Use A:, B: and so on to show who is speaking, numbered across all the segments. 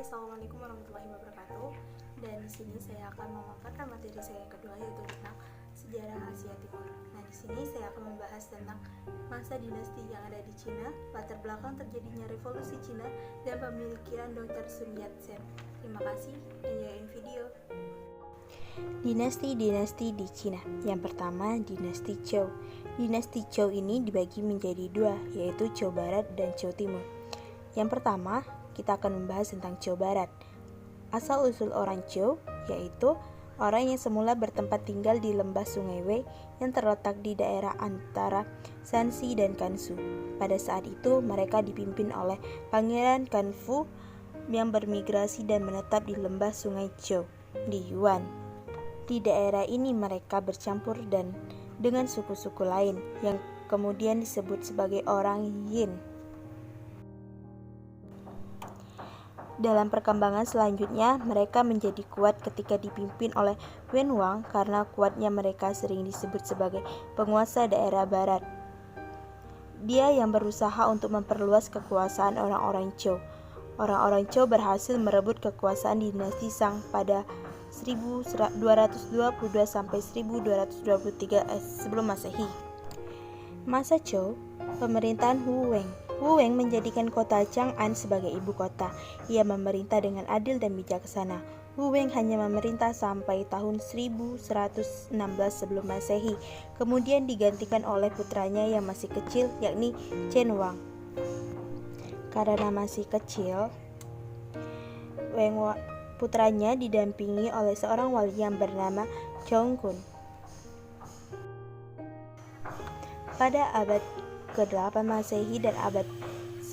A: Hai, assalamualaikum warahmatullahi wabarakatuh. Dan di sini saya akan memaparkan materi saya yang kedua, yaitu tentang sejarah Asia Timur. Nah, di sini saya akan membahas tentang masa dinasti yang ada di Cina, latar belakang terjadinya revolusi Cina, dan pemikiran Dr. Sun Yat-sen. Terima kasih, enjoy video.
B: Dinasti-dinasti di Cina. Yang pertama, dinasti Zhou. Dinasti Zhou ini dibagi menjadi dua, yaitu Zhou Barat dan Zhou Timur. Yang pertama, kita akan membahas tentang Zhou Barat. Asal-usul orang Zhou, yaitu orang yang semula bertempat tinggal di lembah Sungai Wei yang terletak di daerah antara Shanxi dan Gansu. Pada saat itu, mereka dipimpin oleh Pangeran Ganfu yang bermigrasi dan menetap di lembah Sungai Zhou di Yuan. Di daerah ini mereka bercampur dengan suku-suku lain yang kemudian disebut sebagai orang Yin. Dalam perkembangan selanjutnya, mereka menjadi kuat ketika dipimpin oleh Wen Wang karena kuatnya mereka sering disebut sebagai penguasa daerah barat. Dia yang berusaha untuk memperluas kekuasaan orang-orang Zhou. Orang-orang Zhou berhasil merebut kekuasaan dinasti Shang pada 1222 sampai 1223 sebelum Masehi. Masa Zhou, pemerintahan Hu Weng. Hu Weng menjadikan kota Chang'an sebagai ibu kota. Ia memerintah dengan adil dan bijaksana. Hu Weng hanya memerintah sampai tahun 1116 sebelum Masehi. Kemudian digantikan oleh putranya yang masih kecil, yakni Chen Wang. Karena masih kecil, putranya didampingi oleh seorang wali yang bernama Zhongkun. Pada abad ke-8 Masehi dan abad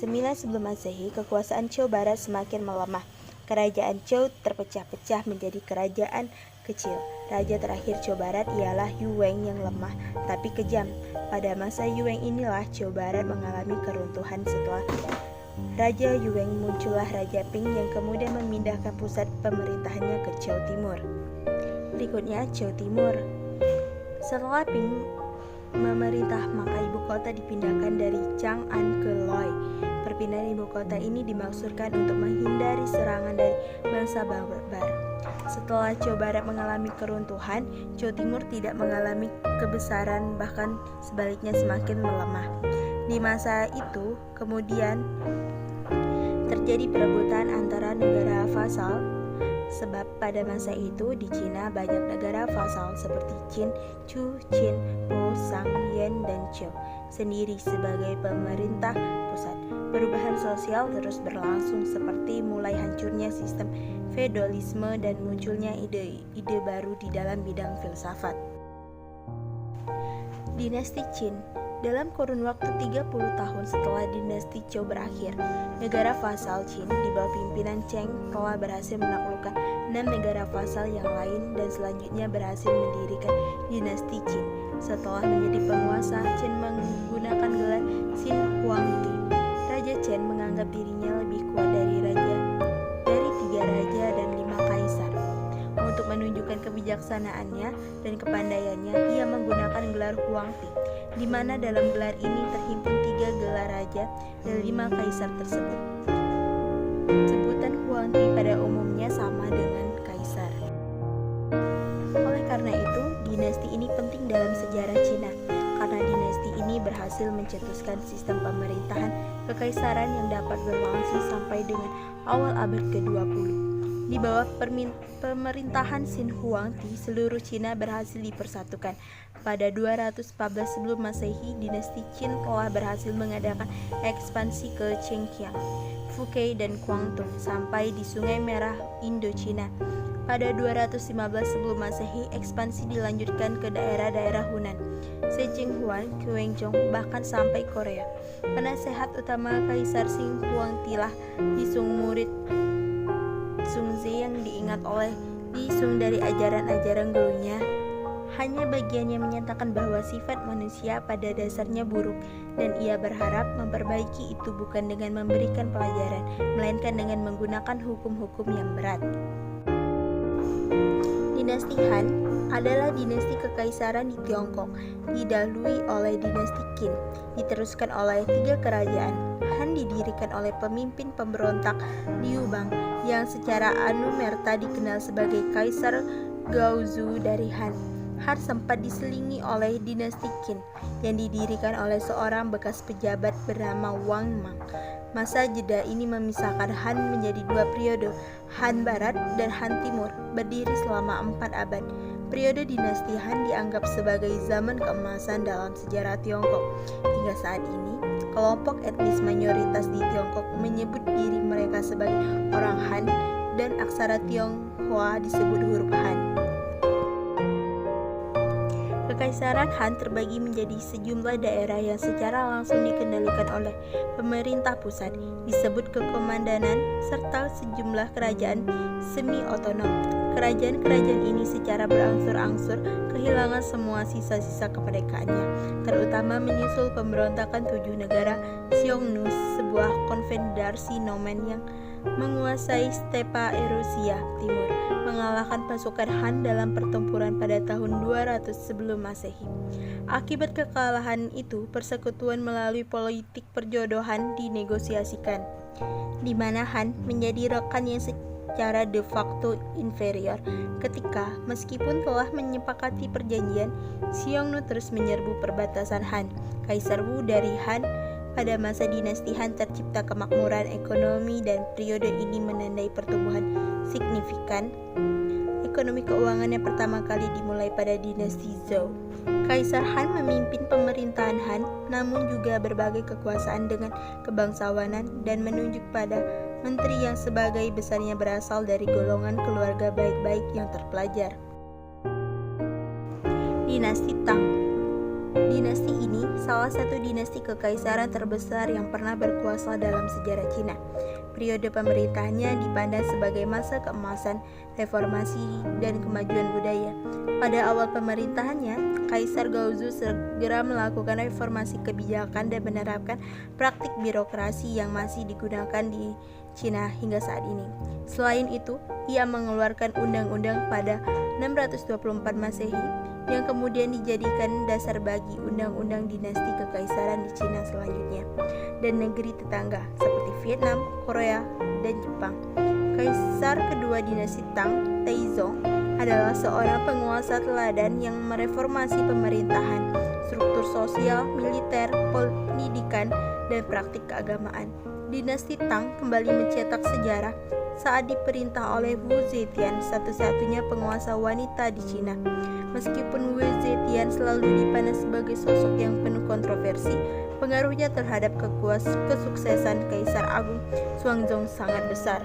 B: 9 sebelum Masehi, kekuasaan Zhou Barat semakin melemah. Kerajaan Zhou terpecah-pecah menjadi kerajaan kecil. Raja terakhir Zhou Barat ialah Yu Weng yang lemah tapi kejam. Pada masa Yu Weng inilah Zhou Barat mengalami keruntuhan. Setelah Raja Yu Weng muncullah Raja Ping yang kemudian memindahkan pusat pemerintahannya ke Zhou Timur. Berikutnya Zhou Timur. Setelah Ping memerintah, maka ibu kota dipindahkan dari Chang'an ke Loi. Perpindahan ibu kota ini dimaksudkan untuk menghindari serangan dari bangsa barbar. Setelah Zhou Barat mengalami keruntuhan, Zhou Timur tidak mengalami kebesaran, bahkan sebaliknya semakin melemah. Di masa itu, kemudian terjadi perebutan antara negara vasal, sebab pada masa itu di Cina banyak negara vasal seperti Qin, Chu, Qin, Po, Shang, Yan, dan Zhou sendiri sebagai pemerintah pusat. Perubahan sosial terus berlangsung seperti mulai hancurnya sistem feodalisme dan munculnya ide-ide baru di dalam bidang filsafat. Dinasti Qin. Dalam kurun waktu 30 tahun setelah dinasti Zhou berakhir, negara vasal Qin di bawah pimpinan Cheng telah berhasil menaklukkan 6 negara vasal yang lain dan selanjutnya berhasil mendirikan dinasti Qin. Setelah menjadi penguasa, Qin menggunakan gelar Xin Huangdi. Raja Chen menganggap dirinya lebih kuat dari 3 raja dan 5 kaisar. Untuk menunjukkan kebijaksanaannya dan kepandaiannya, ia menggunakan gelar Huangdi, di mana dalam gelar ini terhimpun 3 gelar raja dan 5 kaisar tersebut. Sebutan Huangdi pada umumnya sama dengan kaisar. Oleh karena itu, dinasti ini penting dalam sejarah Cina, karena dinasti ini berhasil mencetuskan sistem pemerintahan kekaisaran yang dapat berlangsung sampai dengan awal abad ke-20. Di bawah pemerintahan Xin Huangdi, seluruh Cina berhasil dipersatukan. Pada 214 sebelum Masehi, dinasti Qin telah berhasil mengadakan ekspansi ke Zhenjiang, Fukai, dan Guangdong sampai di Sungai Merah Indochina. Pada 215 sebelum Masehi, ekspansi dilanjutkan ke daerah-daerah Hunan, Zhejiang, Guangzhou, bahkan sampai Korea. Penasehat utama Kaisar Xin Huangdi lah Yisung, murid Zhongzi yang diingat oleh Li Sung dari ajaran-ajaran gurunya. Hanya bagiannya menyatakan bahwa sifat manusia pada dasarnya buruk, dan ia berharap memperbaiki itu bukan dengan memberikan pelajaran, melainkan dengan menggunakan hukum-hukum yang berat. Dinasti Han adalah dinasti kekaisaran di Tiongkok, didahului oleh dinasti Qin, diteruskan oleh 3 kerajaan, Han didirikan oleh pemimpin pemberontak Liu Bang yang secara anumerta dikenal sebagai Kaisar Gaozu dari Han. Han sempat diselingi oleh dinasti Qin yang didirikan oleh seorang bekas pejabat bernama Wang Mang. Masa jeda ini memisahkan Han menjadi dua periode, Han Barat dan Han Timur, berdiri selama 4 abad. Periode dinasti Han dianggap sebagai zaman keemasan dalam sejarah Tiongkok. Hingga saat ini, kelompok etnis mayoritas di Tiongkok menyebut diri mereka sebagai orang Han dan aksara Tionghoa disebut huruf Han. Kekaisaran Han terbagi menjadi sejumlah daerah yang secara langsung dikendalikan oleh pemerintah pusat, disebut kekomandanan, serta sejumlah kerajaan semi-otonom. Kerajaan-kerajaan ini secara berangsur-angsur kehilangan semua sisa-sisa kemerdekaannya, terutama menyusul pemberontakan 7 negara Xiongnu, sebuah konfederasi nomen yang menguasai stepa Eurasia Timur, mengalahkan pasukan Han dalam pertempuran pada tahun 200 sebelum Masehi. Akibat kekalahan itu, persekutuan melalui politik perjodohan dinegosiasikan, di mana Han menjadi rekan yang secara de facto inferior. Ketika, meskipun telah menyepakati perjanjian, Xiongnu terus menyerbu perbatasan Han. Kaisar Wu dari Han. Pada masa dinasti Han tercipta kemakmuran ekonomi dan periode ini menandai pertumbuhan signifikan. Ekonomi keuangan yang pertama kali dimulai pada dinasti Zhou. Kaisar Han memimpin pemerintahan Han, namun juga berbagai kekuasaan dengan kebangsawanan dan menunjuk pada menteri yang sebagai besarnya berasal dari golongan keluarga baik-baik yang terpelajar. Dinasti Tang. Dinasti ini salah satu dinasti kekaisaran terbesar yang pernah berkuasa dalam sejarah Cina. Periode pemerintahannya dipandang sebagai masa keemasan, reformasi, dan kemajuan budaya. Pada awal pemerintahannya, Kaisar Gaozu segera melakukan reformasi kebijakan dan menerapkan praktik birokrasi yang masih digunakan di Cina hingga saat ini. Selain itu, ia mengeluarkan undang-undang pada 624 Masehi yang kemudian dijadikan dasar bagi undang-undang dinasti kekaisaran di Cina selanjutnya dan negeri tetangga seperti Vietnam, Korea, dan Jepang. Kaisar kedua dinasti Tang, Taizong, adalah seorang penguasa teladan yang mereformasi pemerintahan, struktur sosial, militer, pendidikan, dan praktik keagamaan. Dinasti Tang kembali mencetak sejarah saat diperintah oleh Wu Zetian, satu-satunya penguasa wanita di Cina. Meskipun Wu Zetian selalu dipandang sebagai sosok yang penuh kontroversi, pengaruhnya terhadap kesuksesan Kaisar Agung Xuanzong sangat besar.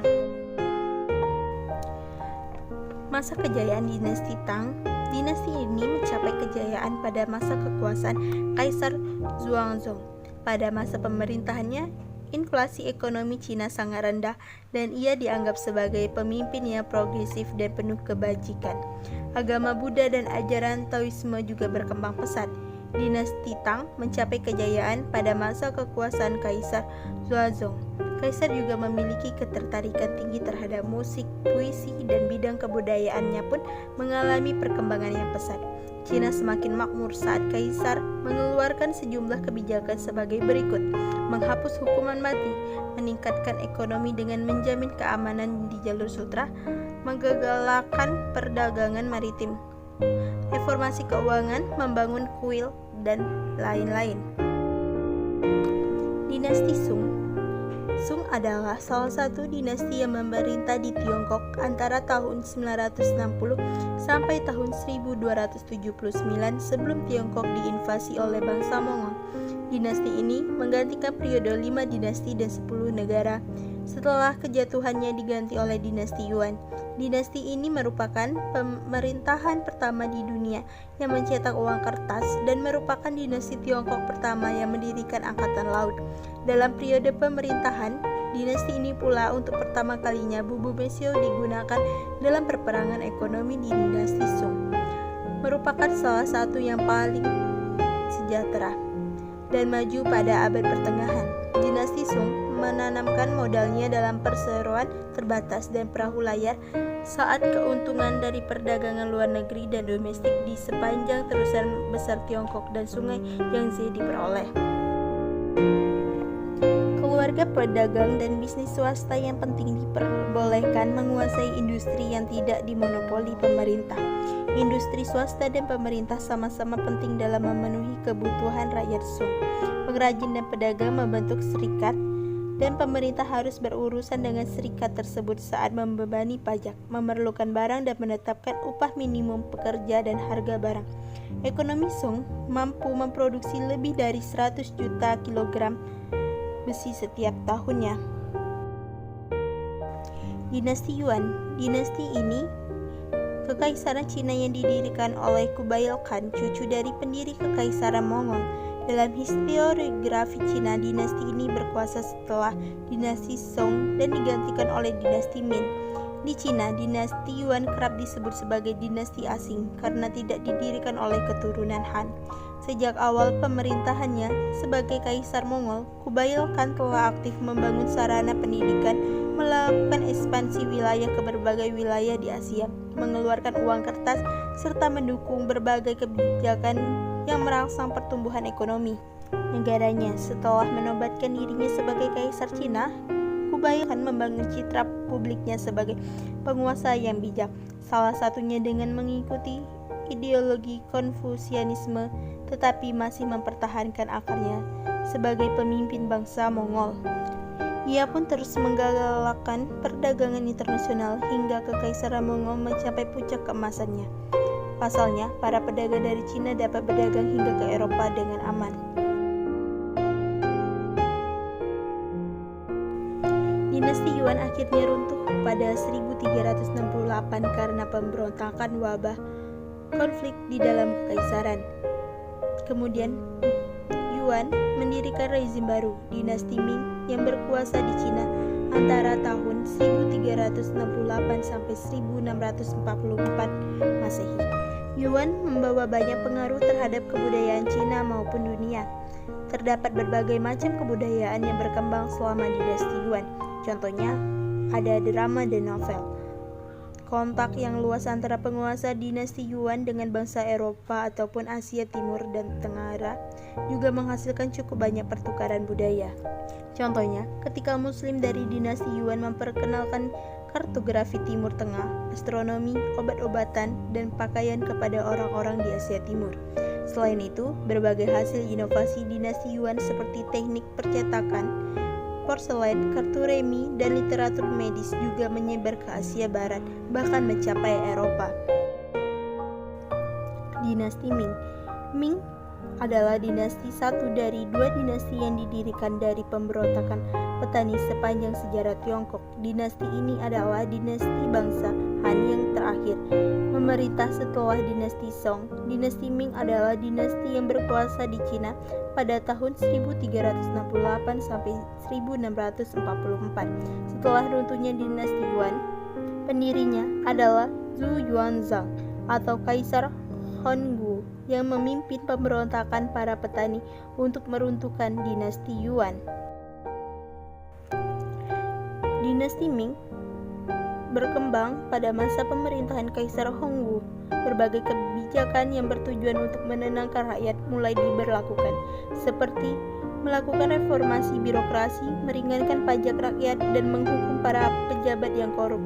B: Masa kejayaan dinasti Tang. Dinasti ini mencapai kejayaan pada masa kekuasaan Kaisar Xuanzong. Pada masa pemerintahannya, inflasi ekonomi Cina sangat rendah dan ia dianggap sebagai pemimpin yang progresif dan penuh kebajikan. Agama Buddha dan ajaran Taoisme juga berkembang pesat. Dinasti Tang mencapai kejayaan pada masa kekuasaan Kaisar Xuanzong. Kaisar juga memiliki ketertarikan tinggi terhadap musik, puisi, dan bidang kebudayaannya pun mengalami perkembangan yang pesat. Cina semakin makmur saat Kaisar mengeluarkan sejumlah kebijakan sebagai berikut: menghapus hukuman mati, meningkatkan ekonomi dengan menjamin keamanan di jalur sutra, menggalakkan perdagangan maritim, reformasi keuangan, membangun kuil, dan lain-lain. Dinasti Sung. Sung adalah salah satu dinasti yang memerintah di Tiongkok antara tahun 960 sampai tahun 1279 sebelum Tiongkok diinvasi oleh bangsa Mongol. Dinasti ini menggantikan periode 5 dinasti dan 10 negara setelah kejatuhannya diganti oleh dinasti Yuan. Dinasti ini merupakan pemerintahan pertama di dunia yang mencetak uang kertas dan merupakan dinasti Tiongkok pertama yang mendirikan angkatan laut. Dalam periode pemerintahan dinasti ini pula untuk pertama kalinya bubu mesio digunakan dalam perperangan ekonomi di dinasti Sung. Merupakan salah satu yang paling sejahtera dan maju pada abad pertengahan. Dinasti Sung menanamkan modalnya dalam perseroan terbatas dan perahu layar saat keuntungan dari perdagangan luar negeri dan domestik di sepanjang terusan besar Tiongkok dan sungai Yangtze diperoleh. Keluarga pedagang dan bisnis swasta yang penting diperbolehkan menguasai industri yang tidak dimonopoli pemerintah. Industri swasta dan pemerintah sama-sama penting dalam memenuhi kebutuhan rakyat Song. Pengrajin dan pedagang membentuk serikat, dan pemerintah harus berurusan dengan serikat tersebut saat membebani pajak, memerlukan barang dan menetapkan upah minimum pekerja dan harga barang. Ekonomi Song mampu memproduksi lebih dari 100 juta kilogram besi setiap tahunnya. Dinasti Yuan. Dinasti ini kekaisaran Cina yang didirikan oleh Kublai Khan, cucu dari pendiri kekaisaran Mongol. Dalam historiografi Cina, dinasti ini berkuasa setelah dinasti Song dan digantikan oleh dinasti Ming. Di Cina, dinasti Yuan kerap disebut sebagai dinasti asing karena tidak didirikan oleh keturunan Han. Sejak awal pemerintahannya sebagai kaisar Mongol, Kublai Khan telah aktif membangun sarana pendidikan, melakukan ekspansi wilayah ke berbagai wilayah di Asia, mengeluarkan uang kertas, serta mendukung berbagai kebijakan yang merangsang pertumbuhan ekonomi negaranya. Setelah menobatkan dirinya sebagai kaisar Cina, Kublai Khan membangun citra publiknya sebagai penguasa yang bijak, salah satunya dengan mengikuti ideologi Konfusianisme, tetapi masih mempertahankan akarnya sebagai pemimpin bangsa Mongol. Ia pun terus menggalakkan perdagangan internasional hingga kekaisaran Mongol mencapai puncak keemasannya. Pasalnya, para pedagang dari Cina dapat berdagang hingga ke Eropa dengan aman. Dinasti Yuan akhirnya runtuh pada 1368 karena pemberontakan wabah konflik di dalam kekaisaran. Kemudian Yuan mendirikan rezim baru, dinasti Ming, yang berkuasa di Cina antara tahun 1368 sampai 1644 Masehi. Yuan membawa banyak pengaruh terhadap kebudayaan Cina maupun dunia. Terdapat berbagai macam kebudayaan yang berkembang selama dinasti Yuan. Contohnya, ada drama dan novel. Kontak yang luas antara penguasa dinasti Yuan dengan bangsa Eropa ataupun Asia Timur dan Tenggara juga menghasilkan cukup banyak pertukaran budaya. Contohnya, ketika Muslim dari dinasti Yuan memperkenalkan kartografi Timur Tengah, astronomi, obat-obatan, dan pakaian kepada orang-orang di Asia Timur. Selain itu, berbagai hasil inovasi dinasti Yuan seperti teknik percetakan, porselen, kartu remi, dan literatur medis juga menyebar ke Asia Barat, bahkan mencapai Eropa. Dinasti Ming. Ming adalah dinasti satu dari dua dinasti yang didirikan dari pemberontakan petani sepanjang sejarah Tiongkok. Dinasti ini adalah dinasti bangsa Han yang terakhir memerintah setelah dinasti Song. Dinasti Ming adalah dinasti yang berkuasa di Cina pada tahun 1368 sampai 1644. Setelah runtuhnya dinasti Yuan, pendirinya adalah Zhu Yuanzhang atau Kaisar Hongwu yang memimpin pemberontakan para petani untuk meruntuhkan dinasti Yuan. Dinasti Ming berkembang pada masa pemerintahan Kaisar Hongwu. Berbagai kebijakan yang bertujuan untuk menenangkan rakyat mulai diberlakukan, seperti melakukan reformasi birokrasi, meringankan pajak rakyat, dan menghukum para pejabat yang korup.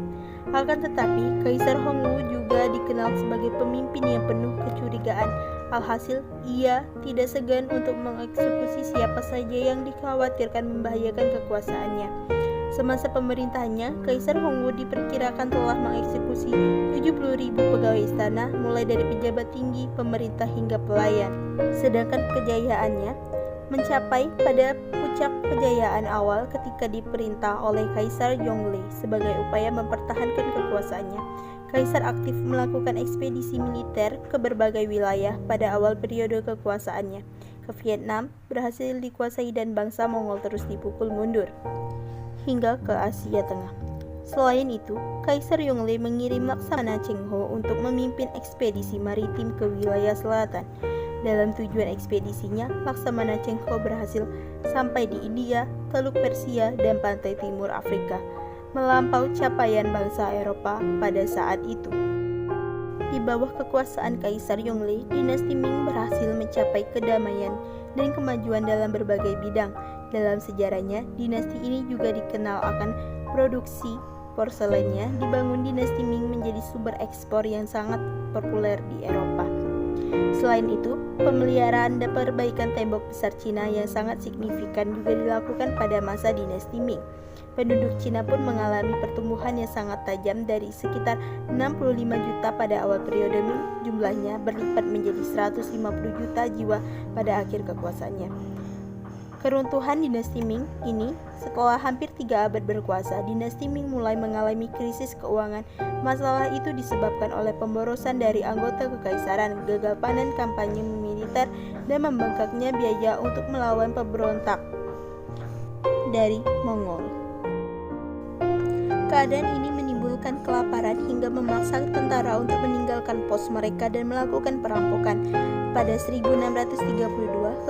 B: Akan tetapi, Kaisar Hongwu juga dikenal sebagai pemimpin yang penuh kecurigaan. Alhasil, ia tidak segan untuk mengeksekusi siapa saja yang dikhawatirkan membahayakan kekuasaannya. Semasa pemerintahannya, Kaisar Hongwu diperkirakan telah mengeksekusi 70.000 pegawai istana, mulai dari pejabat tinggi, pemerintah hingga pelayan. Sedangkan kejayaannya mencapai pada puncak kejayaan awal ketika diperintah oleh Kaisar Yongle. Sebagai upaya mempertahankan kekuasaannya, Kaisar aktif melakukan ekspedisi militer ke berbagai wilayah pada awal periode kekuasaannya. Ke Vietnam berhasil dikuasai dan bangsa Mongol terus dipukul mundur hingga ke Asia Tengah. Selain itu, Kaisar Yongle mengirim Laksamana Cheng Ho untuk memimpin ekspedisi maritim ke wilayah selatan. Dalam tujuan ekspedisinya, Laksamana Cheng Ho berhasil sampai di India, Teluk Persia, dan pantai timur Afrika, melampaui capaian bangsa Eropa pada saat itu. Di bawah kekuasaan Kaisar Yongle, dinasti Ming berhasil mencapai kedamaian dan kemajuan dalam berbagai bidang. Dalam sejarahnya, dinasti ini juga dikenal akan produksi porselennya. Dibangun dinasti Ming menjadi sumber ekspor yang sangat populer di Eropa. Selain itu, pemeliharaan dan perbaikan tembok besar Cina yang sangat signifikan juga dilakukan pada masa dinasti Ming. Penduduk Cina pun mengalami pertumbuhan yang sangat tajam dari sekitar 65 juta pada awal periode Ming, jumlahnya berlipat menjadi 150 juta jiwa pada akhir kekuasaannya. Keruntuhan dinasti Ming ini, setelah hampir 3 abad berkuasa, dinasti Ming mulai mengalami krisis keuangan. Masalah itu disebabkan oleh pemborosan dari anggota kekaisaran, gagal panen kampanye militer, dan membengkaknya biaya untuk melawan pemberontak dari Mongol. Keadaan ini menimbulkan kelaparan hingga memaksa tentara untuk meninggalkan pos mereka dan melakukan perampokan. Pada 1632,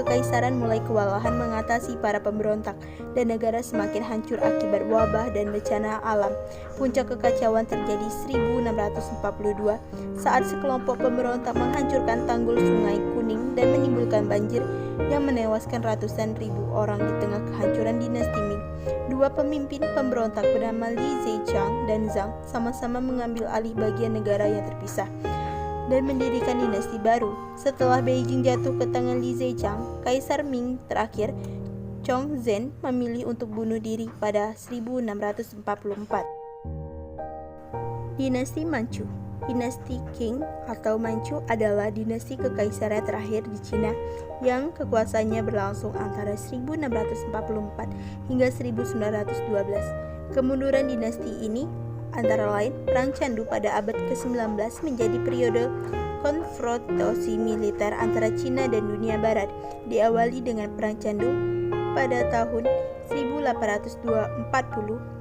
B: kekaisaran mulai kewalahan mengatasi para pemberontak dan negara semakin hancur akibat wabah dan bencana alam. Puncak kekacauan terjadi 1642 saat sekelompok pemberontak menghancurkan tanggul Sungai Kuning dan menimbulkan banjir yang menewaskan ratusan ribu orang di tengah kehancuran dinasti Ming. Dua pemimpin pemberontak bernama Li Zichang dan Zhang sama-sama mengambil alih bagian negara yang terpisah dan mendirikan dinasti baru. Setelah Beijing jatuh ke tangan Li Zichang, Kaisar Ming terakhir, Chongzhen, memilih untuk bunuh diri pada 1644. Dinasti Manchu. Dinasti Qing atau Manchu adalah dinasti kekaisaran terakhir di Cina yang kekuasaannya berlangsung antara 1644 hingga 1912. Kemunduran dinasti ini antara lain Perang Candu pada abad ke-19 menjadi periode konfrontasi militer antara Cina dan dunia barat. Diawali dengan Perang Candu pada tahun 1840.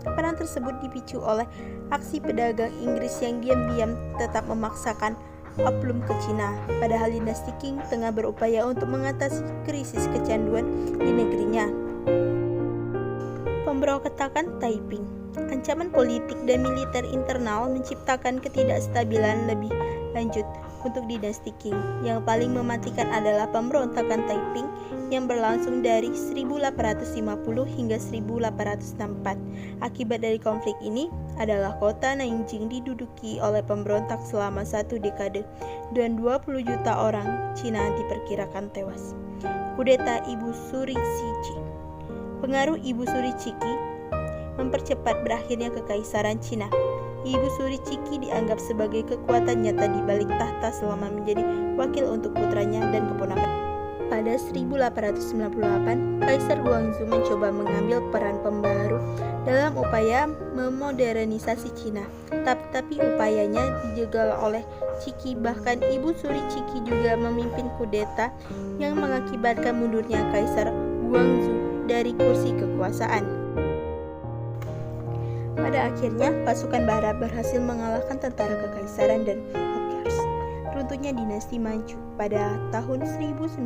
B: Perang tersebut dipicu oleh aksi pedagang Inggris yang diam-diam tetap memaksakan opium ke Cina, padahal dinasti Qing tengah berupaya untuk mengatasi krisis kecanduan di negerinya. Pemberontakan Taiping. Ancaman politik dan militer internal menciptakan ketidakstabilan lebih lanjut untuk dinasti Qing. Yang paling mematikan adalah pemberontakan Taiping yang berlangsung dari 1850 hingga 1864. Akibat dari konflik ini adalah kota Nanjing diduduki oleh pemberontak selama 1 dekade dan 20 juta orang Cina diperkirakan tewas. Kudeta Ibu Suri Ciki. Pengaruh Ibu Suri Ciki mempercepat berakhirnya kekaisaran Cina. Ibu Suri Ciki dianggap sebagai kekuatan nyata di balik tahta selama menjadi wakil untuk putranya dan keponakan. Pada 1898, Kaisar Guangzhou mencoba mengambil peran pembaru dalam upaya memodernisasi Cina. Tapi upayanya dijegal oleh Ciki. Bahkan Ibu Suri Ciki juga memimpin kudeta yang mengakibatkan mundurnya Kaisar Guangzhou dari kursi kekuasaan. Pada akhirnya, pasukan Barat berhasil mengalahkan tentara kekaisaran dan Hokkers. Runtuhnya dinasti Manchu pada tahun 1911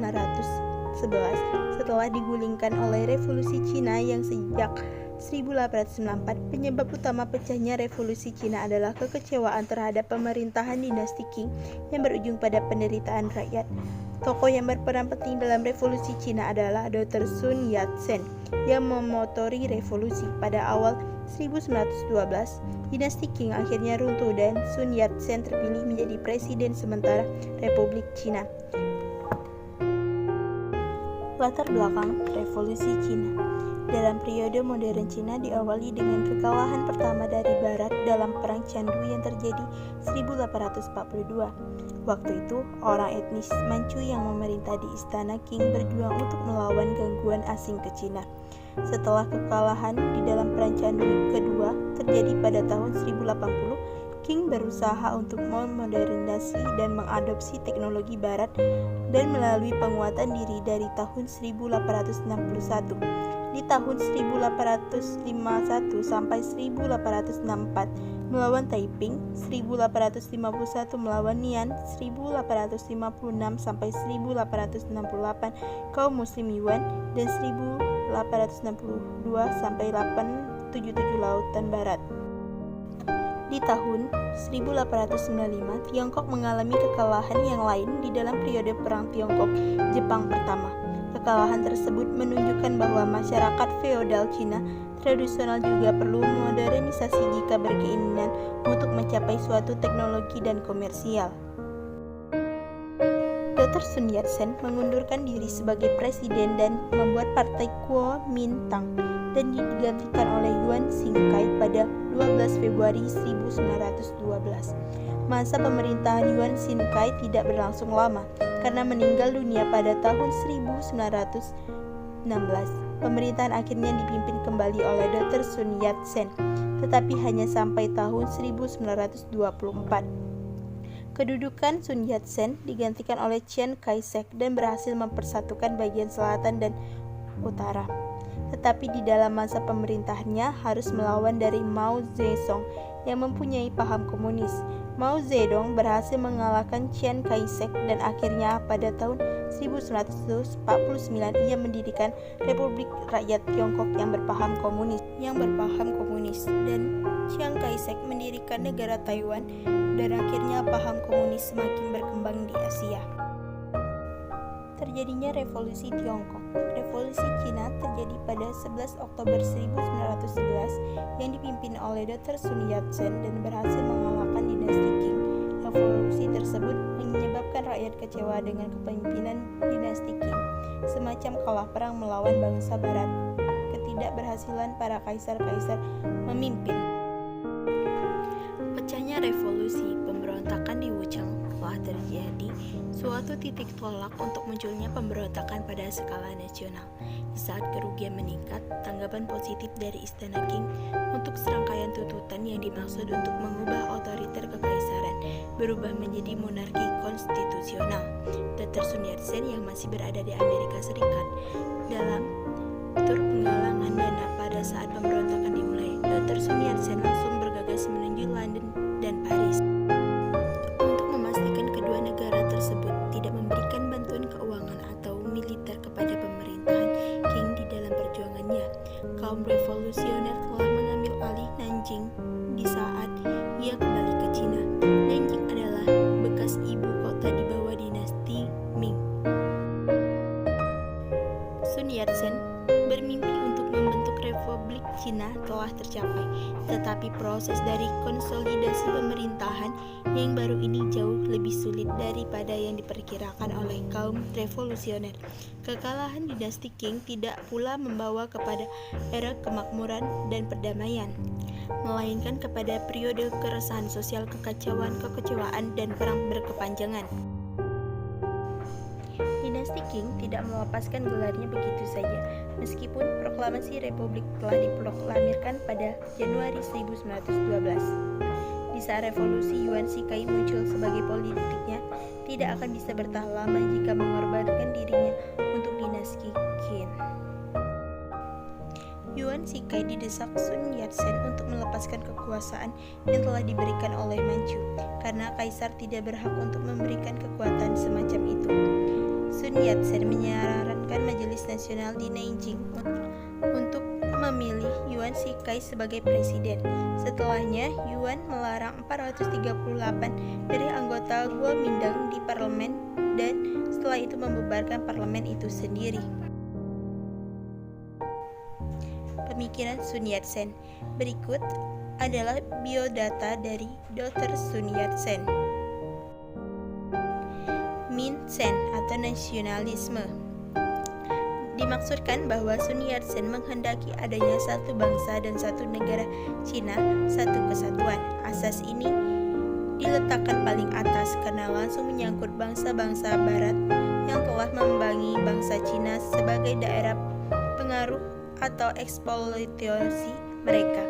B: setelah digulingkan oleh revolusi Cina yang sejak 1894. Penyebab utama pecahnya revolusi Cina adalah kekecewaan terhadap pemerintahan dinasti Qing yang berujung pada penderitaan rakyat. Tokoh yang berperan penting dalam revolusi Cina adalah Dr. Sun Yat-sen yang memotori revolusi. Pada awal 1912, dinasti Qing akhirnya runtuh dan Sun Yat-sen terpilih menjadi presiden sementara Republik Cina. Latar belakang revolusi Cina. Dalam periode modern Cina diawali dengan kekalahan pertama dari Barat dalam Perang Candu yang terjadi 1842. Waktu itu, orang etnis Manchu yang memerintah di Istana Qing berjuang untuk melawan gangguan asing ke Cina. Setelah kekalahan di dalam Perang Candu kedua terjadi pada tahun 1080, Qing berusaha untuk memodernisasi dan mengadopsi teknologi Barat dan melalui penguatan diri dari tahun 1861. Di tahun 1851 sampai 1864 melawan Taiping, 1851 melawan Nian, 1856 sampai 1868 kaum muslim Yuan, dan 1862 sampai 877 Lautan Barat. Di tahun 1895, Tiongkok mengalami kekalahan yang lain di dalam periode Perang Tiongkok-Jepang pertama. Kekalahan tersebut menunjukkan bahwa masyarakat feodal Cina tradisional juga perlu modernisasi jika berkeinginan untuk mencapai suatu teknologi dan komersial. Dr. Sun Yat-sen mengundurkan diri sebagai presiden dan membuat partai Kuomintang dan digantikan oleh Yuan Xingkai pada 12 Februari 1912. Masa pemerintahan Yuan Xingkai tidak berlangsung lama karena meninggal dunia pada tahun 1916. Pemerintahan akhirnya dipimpin kembali oleh Dr. Sun Yat-sen, tetapi hanya sampai tahun 1924. Kedudukan Sun Yat-sen digantikan oleh Chiang Kai-shek dan berhasil mempersatukan bagian selatan dan utara. Tetapi di dalam masa pemerintahannya harus melawan dari Mao Zedong yang mempunyai paham komunis. Mao Zedong berhasil mengalahkan Chiang Kai-shek dan akhirnya pada tahun 1949 ia mendirikan Republik Rakyat Tiongkok yang berpaham komunis dan Chiang Kai-shek mendirikan negara Taiwan dan akhirnya paham komunis semakin berkembang di Asia. Terjadinya Revolusi Tiongkok. Revolusi Cina terjadi pada 11 Oktober 1911 yang dipimpin oleh Dr. Sun Yat-sen dan berhasil mengalahkan dinasti Qing. Revolusi tersebut menyebabkan rakyat kecewa dengan kepemimpinan dinasti Qing, semacam kalah perang melawan bangsa barat. Ketidakberhasilan para kaisar-kaisar memimpin. Pecahnya revolusi pemberontakan di Wuchang telah terjadi suatu titik tolak untuk munculnya pemberontakan pada skala nasional. Di saat kerugian meningkat, tanggapan positif dari Istana Qing untuk serangkaian tuntutan yang dimaksud untuk mengubah otoriter kekaisaran berubah menjadi monarki konstitusional. Dr. Sun Yat-sen yang masih berada di Amerika Serikat dalam tur penggalangan dana pada saat pemberontakan dimulai, Dr. Sun Yat-sen langsung bergegas menuju London dan Paris untuk memastikan kedua negara tersebut tidak memberikan bantuan keuangan atau militer kepada pemerintahan Qing di dalam perjuangannya. Kaum revolusioner telah mengambil alih Nanjing di saat ia kembali ke Cina. Nanjing adalah bekas ibu kota di bawah dinasti Ming. Sun Yat-sen bermimpi untuk membentuk Republik Cina telah tercapai, tetapi proses dari konsolidasi pemerintahan yang baru ini jauh lebih sulit daripada yang diperkirakan oleh kaum revolusioner. Kekalahan dinasti Qing tidak pula membawa kepada era kemakmuran dan perdamaian, melainkan kepada periode keresahan sosial, kekecewaan, dan perang berkepanjangan. Dinasti Qing tidak melepaskan gelarnya begitu saja, meskipun proklamasi Republik telah diproklamirkan pada Januari 1912. Di saat revolusi Yuan Shikai muncul sebagai politiknya, tidak akan bisa bertahan lama jika mengorbankan dirinya untuk dinasti Qin. Yuan Shikai didesak Sun Yat-sen untuk melepaskan kekuasaan yang telah diberikan oleh Manchu, karena kaisar tidak berhak untuk memberikan kekuatan semacam itu. Sun Yat-sen menyarankan Majelis Nasional di Nanjing untuk memilih Yuan Shikai sebagai presiden. Setelahnya, Yuan melarang 438 dari anggota Kuomintang di parlemen dan setelah itu membubarkan parlemen itu sendiri. Pemikiran Sun Yat-sen. Berikut adalah biodata dari Dr. Sun Yat-sen. Min-sen atau nasionalisme. Dimaksudkan bahwa Sun Yat-sen menghendaki adanya satu bangsa dan satu negara Cina, satu kesatuan. Asas ini diletakkan paling atas karena langsung menyangkut bangsa-bangsa barat yang telah membangi bangsa Cina sebagai daerah pengaruh atau eksploitasi mereka.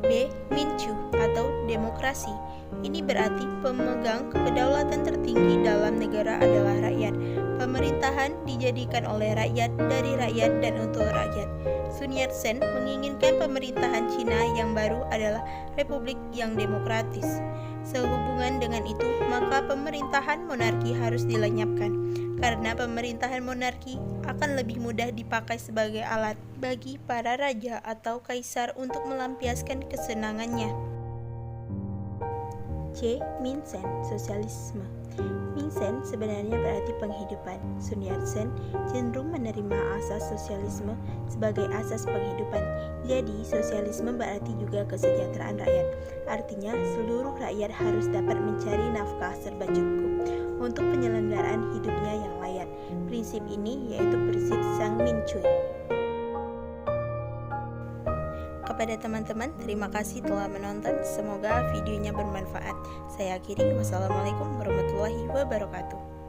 B: B. Minchu atau demokrasi. Ini berarti pemegang kedaulatan tertinggi dalam negara adalah rakyat. Pemerintahan dijadikan oleh rakyat, dari rakyat, dan untuk rakyat. Sun Yat-sen menginginkan pemerintahan Cina yang baru adalah republik yang demokratis. Sehubungan dengan itu, maka pemerintahan monarki harus dilenyapkan, karena pemerintahan monarki akan lebih mudah dipakai sebagai alat bagi para raja atau kaisar untuk melampiaskan kesenangannya. C. Min Sen, sosialisme. Min Sen sebenarnya berarti penghidupan. Sun Yat-sen cenderung menerima asas sosialisme sebagai asas penghidupan. Jadi, sosialisme berarti juga kesejahteraan rakyat. Artinya, seluruh rakyat harus dapat mencari nafkah serba cukup untuk penyelenggaraan hidupnya yang layak. Prinsip ini yaitu prinsip Sang Min Cui. Kepada teman-teman, terima kasih telah menonton. Semoga videonya bermanfaat. Saya akhiri. Wassalamualaikum warahmatullahi wabarakatuh.